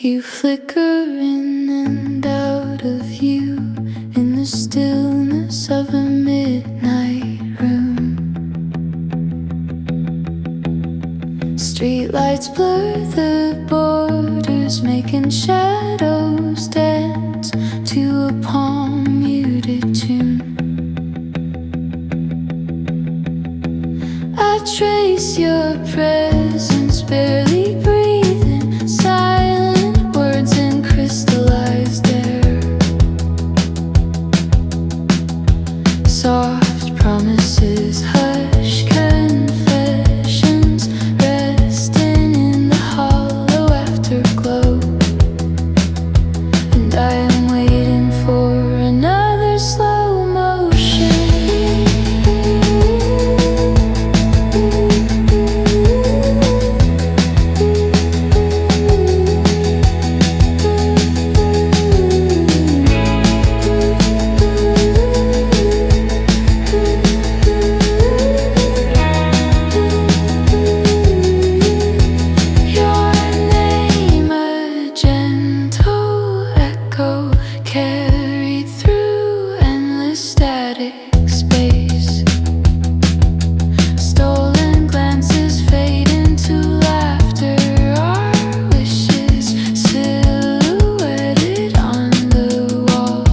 You flicker in and out of view in the stillness of a midnight room. Streetlights blur the borders, making shadows dance to a palm muted tune. I trace your presence, barely breathing, silent words in crystallized air. Soft promises, hush confessions, resting in the hollow afterglow. And I am waiting for another slow motion. Carried through endless static space. Stolen glances fade into laughter. Our wishes silhouetted on the wall.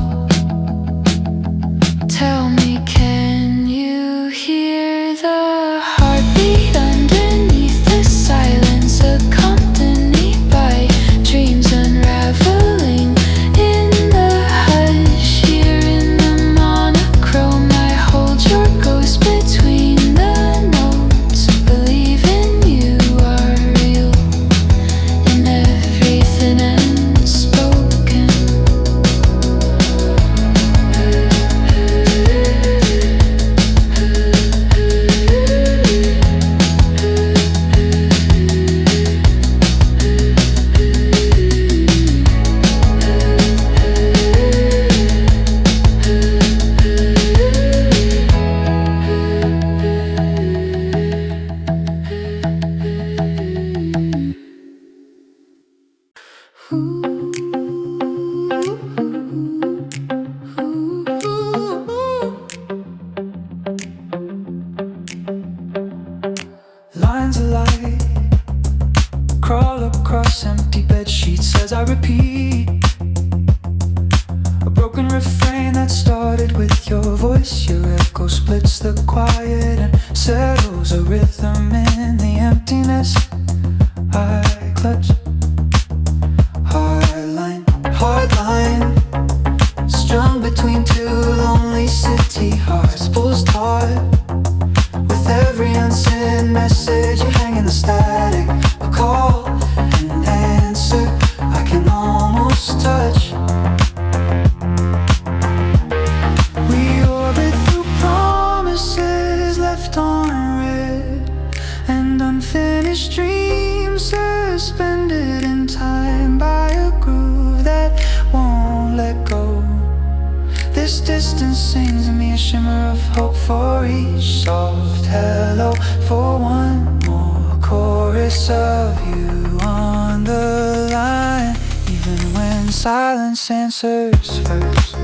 Tell me, can you hear the heartbeat underneath the silence, accompanied by dreams unraveling? Lines of light crawl across empty bed sheets as I repeat a broken refrain that started with your voice. Your echo splits the quiet and settles a rhythm in the emptiness. I clutch. Hardline, strung between two lonely city hearts, pulls taut. With every unsent message, you hang in the static. A call and answer I can almost touch. We orbit through promises left unread, and unfinished dreams suspended in time by a groove that won't let go. This distance sings me a shimmer of hope for each soft hello, for one more chorus of you on the line, even when silence answers first.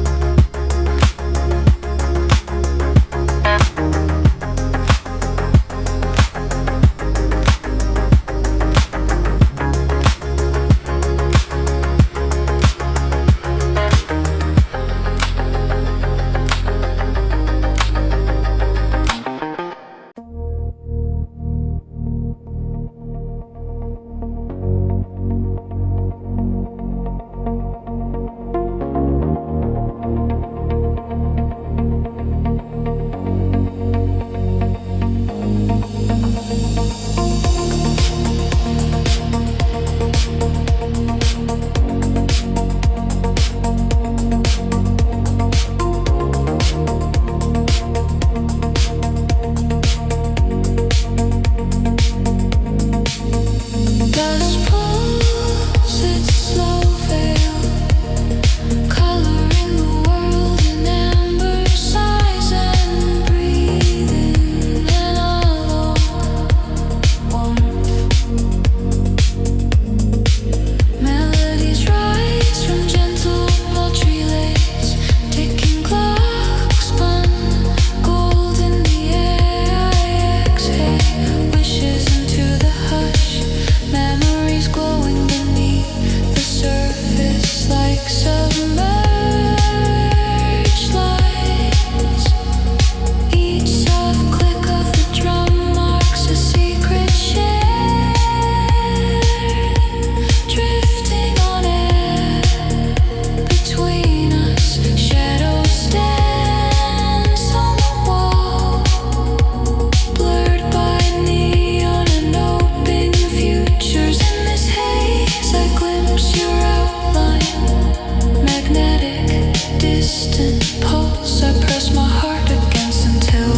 distant pulse. I press my heart against until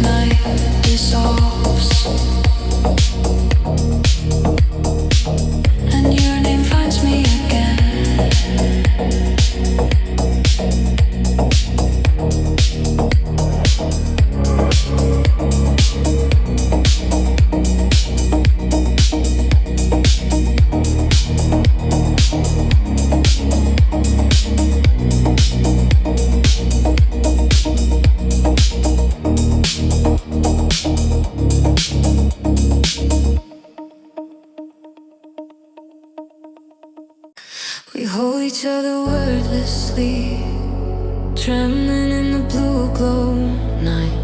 night dissolves, and your name finds me again. We hold each other wordlessly, trembling in the blue glow night.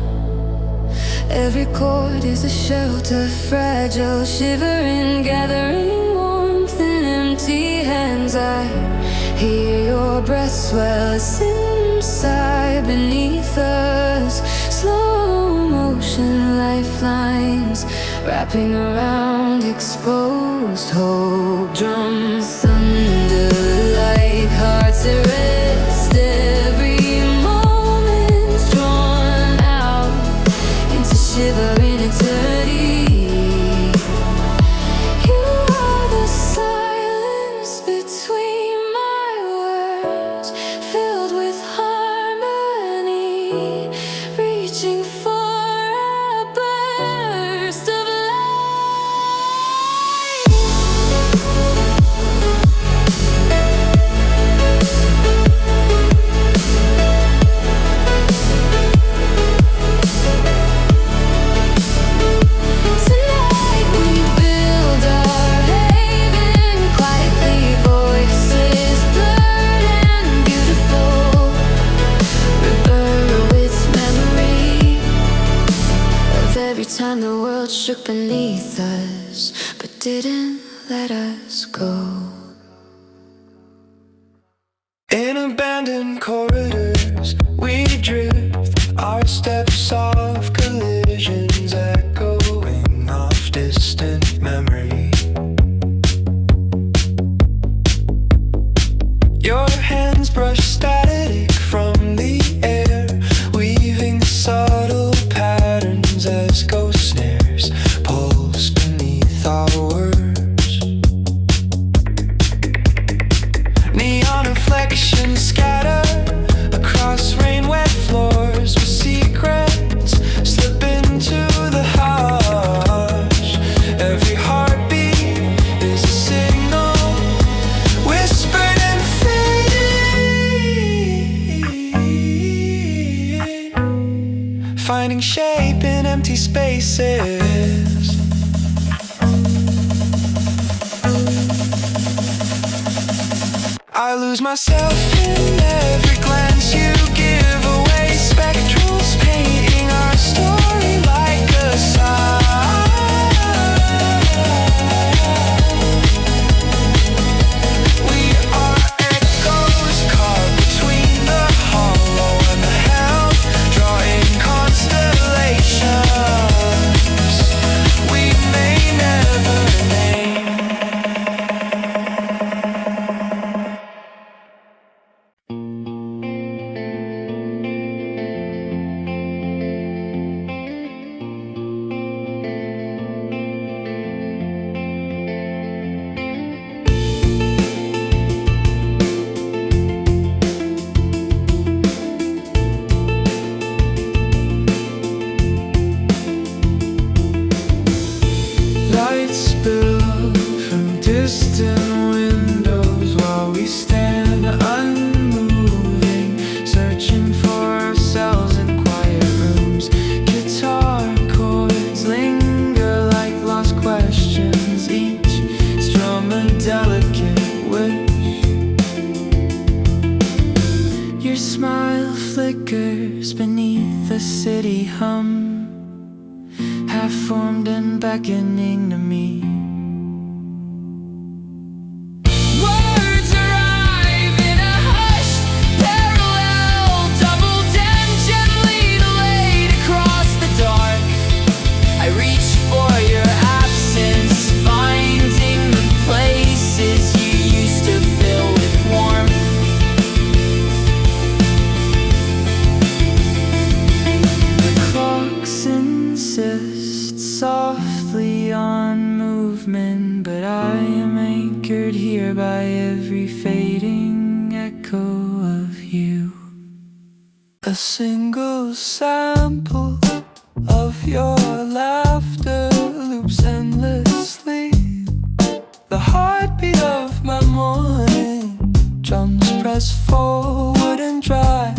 Every chord is a shelter, fragile, shivering, gathering warmth in empty hands. I hear your breath swell inside beneath us. Slow motion lifelines wrapping around exposed hope. Drums thunder like hearts at rest. Every moment's drawn out into shivering eternity. You are the silence between my words, filled with harmony, reaching for a burst of time the world shook beneath us, but didn't let us go. In abandoned corridors, we drift, our steps off collisions, echoing off distant memory. Your hands brush static from the air, weaving subtle patterns as ghost snares pulse beneath our words. Neon reflections scatter across rain-wet floors, with secrets slip into the hush. Every heartbeat is a signal, whispered and fading, finding shape in empty spaces. I lose myself in every glance you give away, spectrals painting our story like a sign. We are echoes caught between the hollow and the held, drawing constellations we may never name. Lights spill from distant windows while we stand unmoving, searching for ourselves in quiet rooms. Guitar chords linger like lost questions, each strum a delicate wish. Your smile flickers beneath the city hum, half formed and beckoning to me. Words arrive in a hushed parallel, doubled and gently delayed across the dark. I reach for your absence, finding the places you used to fill with warmth. A single sample of your laughter loops endlessly. The heartbeat of my morning drums press forward and dry.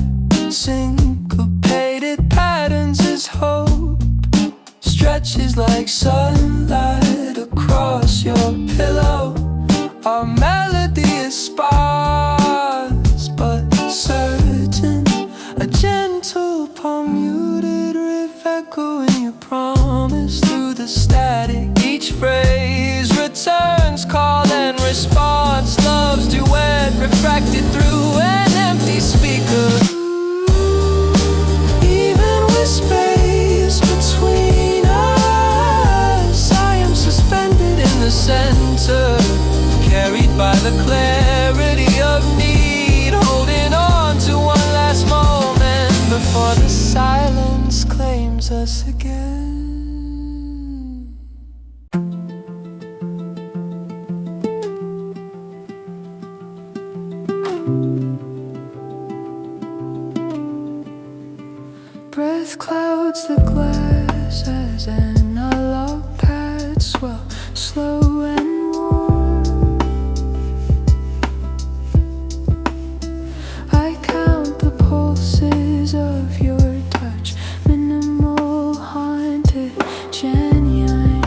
Syncopated patterns as hope stretches like sunlight across your pillow. Our melody is sparse but certain, a gentle palm-muted riff echoing your promise through the static. Each phrase returns call and response, love's duet refracted through an empty speaker. Even with space between us, I am suspended in the center, carried by the clarity of need, holding on to one last moment before the silence claims us again. Breath clouds the glass as analog pads swell slow and warm. I count the pulses of your touch, minimal, haunted, genuine.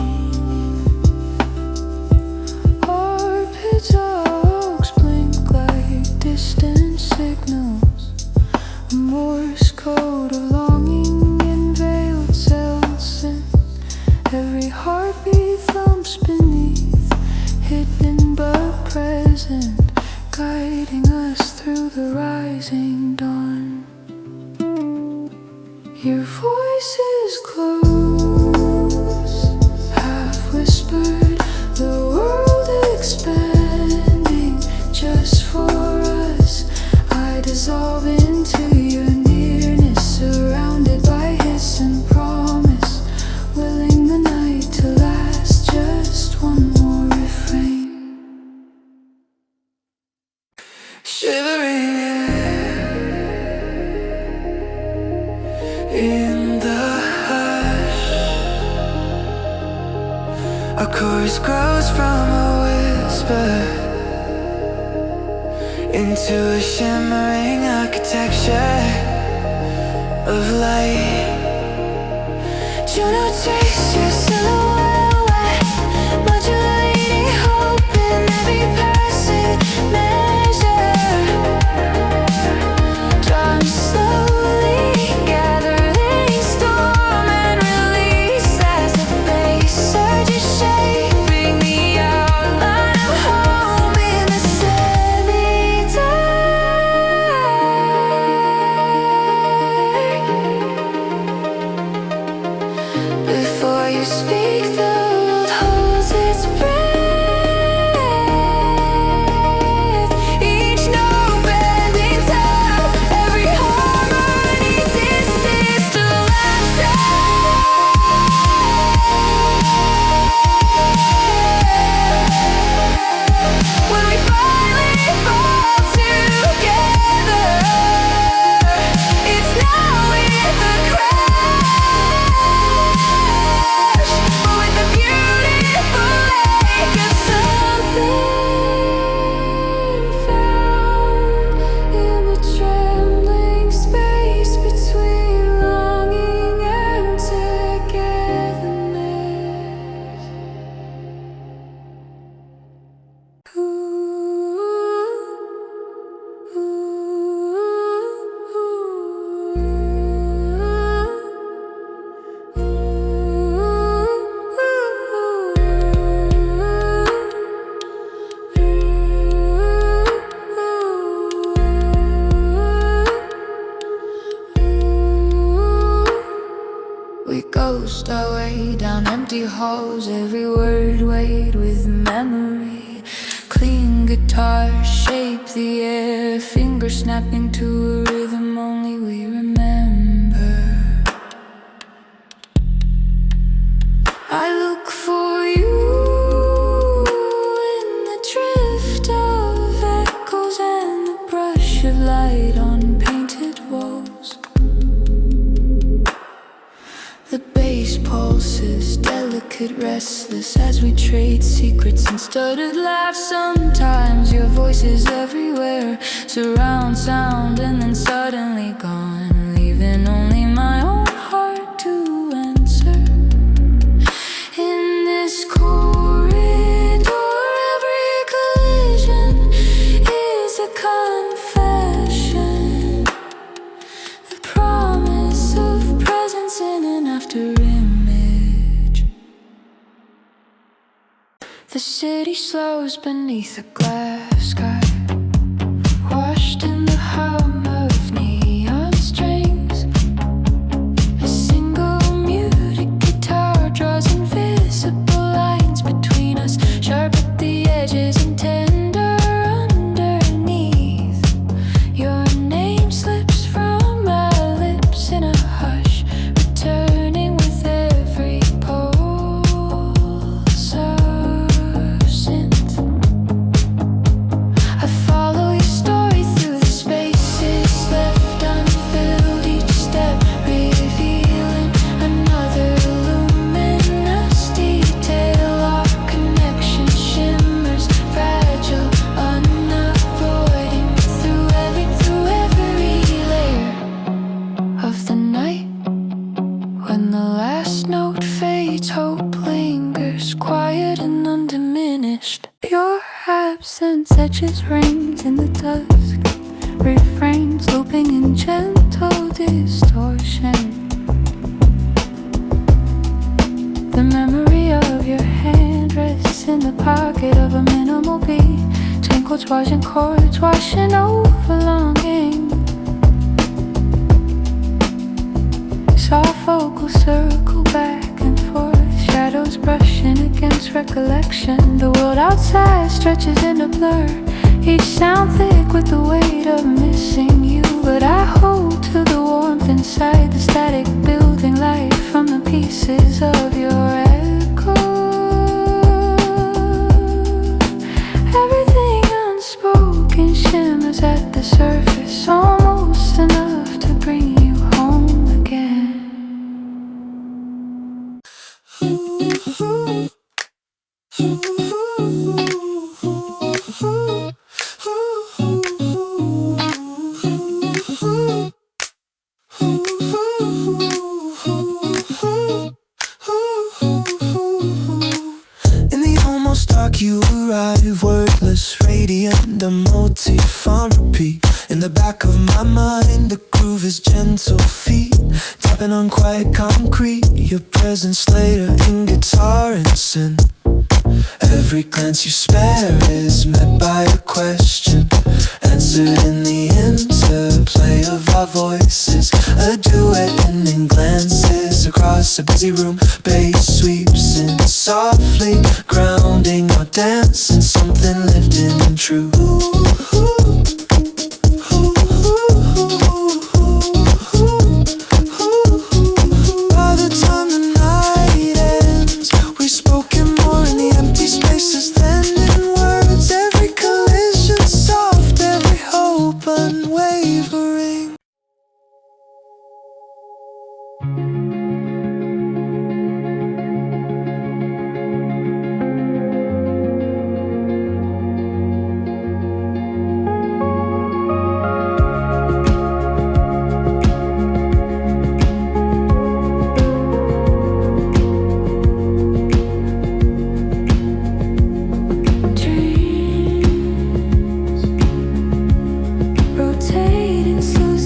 Arpeggios blink like distant signals, a Morse code of longing in veiled cells, and every heartbeat thumps beneath, hidden but present, guiding us through the rising dawn. Your voice is close, half whispered, the world expanding just for us. I dissolve into your nearness, surrounded by hiss and promise, willing the night to last just one more refrain. Shivering in the hush, a chorus grows from a whisper into a shimmering architecture of light. Juno takes your silhouette away, modulating hope in every passing measure. Drums slowly gathering storm and release as the bass surges, shaping the outline of home in the semi-dark. Before you speak, the world holds its breath. Each note bending time, every harmony distance to laughter. When we finally fall together, it's now with the crash, but with the beautiful ache of something found in the trembling space between longing and togetherness. We ghost our way down empty halls, every word weighed with memory. Clean guitars shape the air, fingers snapping to a rhythm only we remember. I look for you in the drift of echoes and the brush of light on painted walls. restless as we trade secrets and stuttered laughs. Sometimes your voice is everywhere, surround sound, and then suddenly gone, leaving only my own heart to answer. In this corridor, every collision is a confession, the promise of presence in an after-image. The city slows beneath a glass sky, washed in the hum of neon strings. A single muted guitar draws invisible lines between us, sharp at the edges and tender underneath. Your name slips from my lips in a hush, returning with every pulse of synth. I follow your story through the spaces left unfilled, each step revealing another luminous detail. Our connection shimmers, fragile, unavoiding through every layer of the night. When the last note fades, hope lingers, quiet and undiminished. Your absence etches rings in the dusk, refrains looping in gentle distortion. The memory of your hand rests in the pocket of a minimal beat, twinkles washing chords, washing over longing. Soft vocals circle back and forth, shadows brushing against recollection. The world outside stretches in a blur, each sound thick with the weight of missing you. But I hold to the warmth inside, the static building life from the pieces of your echo. Everything unspoken shimmers at the surface, almost enough to bring you home again. In the almost dark you arrive, wordless, radiant, a motif on repeat. In the back of my mind, the groove is gentle feet, tapping on quiet concrete. Your presence later in guitar and synth. Every glance you spare is met by a question, answered in the interplay of our voices. A duet ending glances across a busy room. Bass sweeps in softly, grounding our dance in something lived in and true. By the time the night ends, we've spoken more in the empty spaces than in words. Every collision soft, every hope unwavering. Dreams rotating so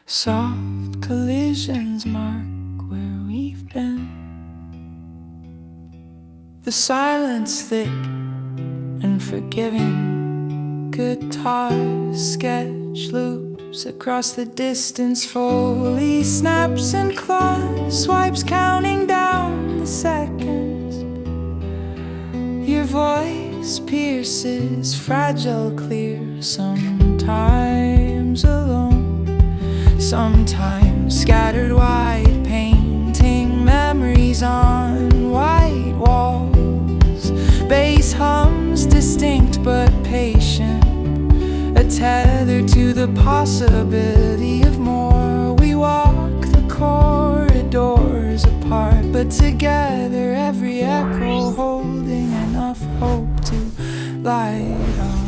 Soft collisions mark where we've been. The silence thick and forgiving. Guitars sketch loops across the distance. Foley snaps and claws, swipes counting down the seconds. Your voice pierces, fragile, clear. Sometimes alone, sometimes scattered wide, painting memories on white walls. Bass hums distinct but patient, a tether to the possibility of more. We walk the corridors apart, but together, every echo holding enough hope to light up.